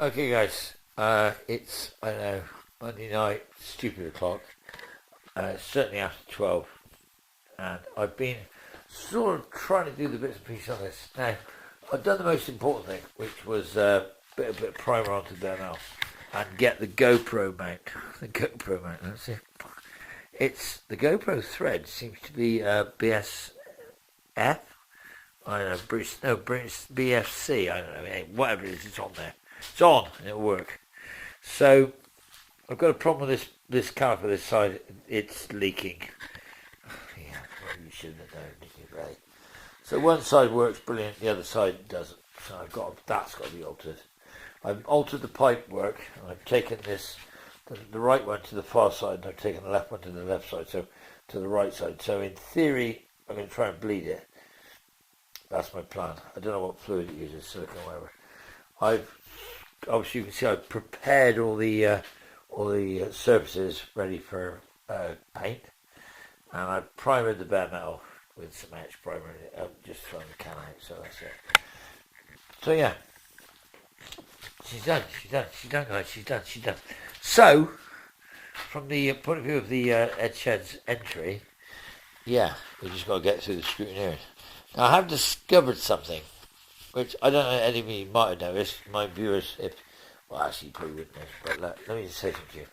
Okay, guys. It's, I don't know, Monday night, stupid o'clock. Certainly after 12. And I've been sort of trying to do the bits and pieces on this. Now, I've done the most important thing, which was a bit of primer onto there now. And get the GoPro mount. The GoPro mount, that's it. It's, the GoPro thread seems to be BSF. I don't know, British BFC, I don't know, whatever it is, it's on there. It's on, and it'll work. So, I've got a problem with this caliper this side, it's leaking. Yeah, well, you should have known, didn't you, really? So one side works brilliant, the other side doesn't. So that's got to be altered. I've altered the pipe work, and I've taken the right one to the far side, and I've taken the left one to the left side, so to the right side. So in theory, I'm going to try and bleed it. That's my plan. I don't know what fluid it uses, silicone, whatever. Obviously you can see I've prepared all the surfaces ready for paint, and I've primered the bare metal with some etch primer in it. I've just thrown the can out, so that's it. So yeah, she's done, guys, she's done. So, from the point of view of the EdShed's entry, yeah, we just got to get through the scrutineering. Now, I have discovered something, which I don't know, any of you might have noticed, my viewers, actually you probably wouldn't know, but let me just say something to you.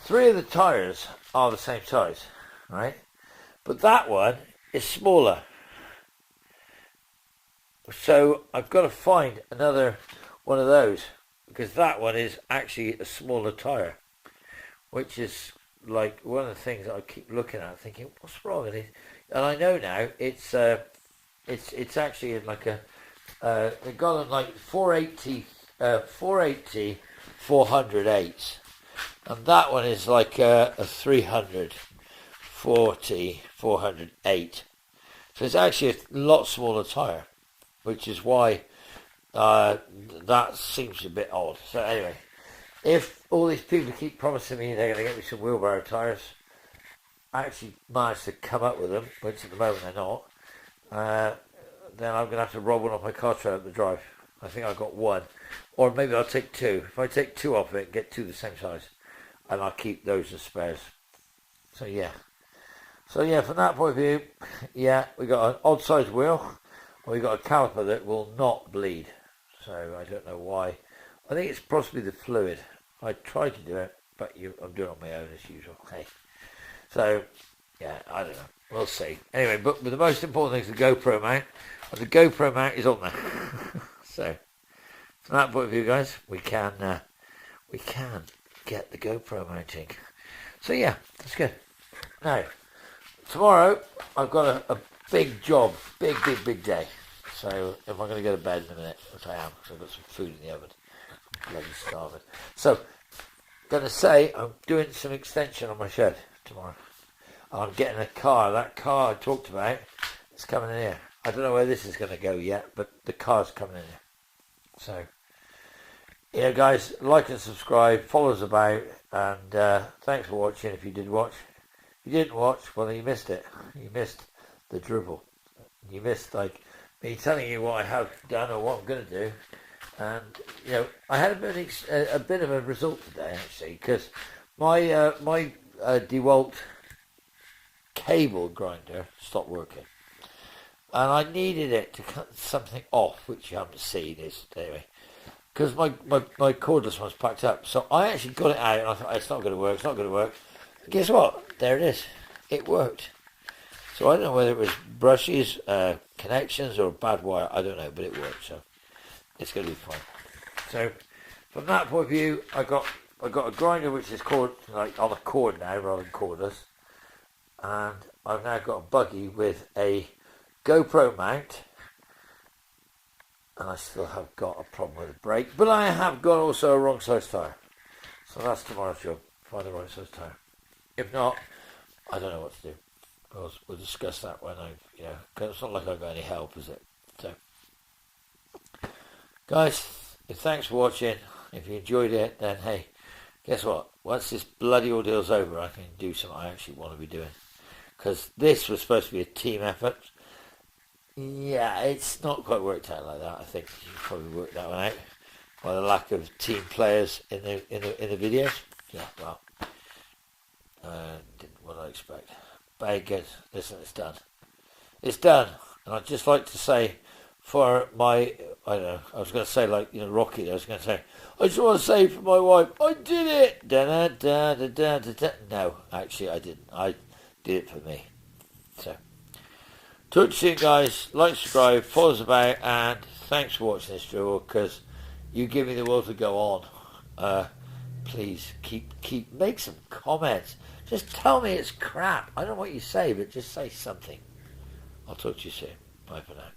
3 of the tyres are the same size, right? But that one is smaller. So I've got to find another one of those, because that one is actually a smaller tyre, which is like one of the things that I keep looking at, thinking, what's wrong with it? And I know now it's actually like they've got them like 480, 408s, and that one is like a 340, 408. So it's actually a lot smaller tyre, which is why that seems a bit odd. So anyway, if all these people keep promising me they're going to get me some wheelbarrow tyres, I actually managed to come up with them, which at the moment they're not, then I'm going to have to rob one off my car trailer up the drive. I think I've got one. Or maybe I'll take 2. If I take 2 off it, get 2 the same size, and I'll keep those as spares. So yeah, from that point of view, yeah, we got an odd size wheel, and we got a caliper that will not bleed. So I don't know why. I think it's possibly the fluid. I tried to do it, but I'm doing it on my own as usual. Hey. So, yeah, I don't know. We'll see. Anyway, but the most important thing is the GoPro mount. And the GoPro mount is on there. So, from that point of view, guys, we can get the GoPro mounting. So, yeah, that's good. Now, tomorrow, I've got a big job. Big day. So, if I'm going to go to bed in a minute, which I am, because I've got some food in the oven. I'm bloody starving. So, going to say I'm doing some extension on my shed tomorrow. I'm getting a car. That car I talked about is coming in here. I don't know where this is going to go yet, but the car's coming in here. So, yeah, guys, like and subscribe, follow us about, and thanks for watching if you did watch. If you didn't watch, well, you missed it. You missed the dribble. You missed, like, me telling you what I have done or what I'm going to do. And, you know, I had a bit of a result today, actually, because my DeWalt cable grinder stopped working. And I needed it to cut something off, which you haven't seen, anyway, because my cordless one's packed up. So I actually got it out, and I thought, it's not going to work. And guess what? There it is. It worked. So I don't know whether it was brushes, connections, or bad wire. I don't know, but it worked. So it's going to be fine. So from that point of view, I got a grinder which is like on a cord now rather than cordless, and I've now got a buggy with a GoPro mount, and I still have got a problem with the brake, but I have got also a wrong size tyre. So that's tomorrow's job, find the right size tyre. If not, I don't know what to do. We'll discuss that when because it's not like I've got any help, is it? So, guys, thanks for watching. If you enjoyed it, then hey, guess what? Once this bloody ordeal's over, I can do something I actually want to be doing. Because this was supposed to be a team effort. Yeah, it's not quite worked out like that. I think you probably worked that one out by the lack of team players in the videos. Yeah, well, didn't what I expect. Very good. Listen, it's done. It's done. And I'd just like to say, for my, I don't know, I was going to say like, Rocky, I was going to say, I just want to say for my wife, I did it! Da, da, da, da, da, da. No, actually I didn't. I did it for me. So, talk to you soon, guys. Like, subscribe, follow us about, and thanks for watching this drill, because you give me the will to go on. Please, make some comments. Just tell me it's crap. I don't know what you say, but just say something. I'll talk to you soon. Bye for now.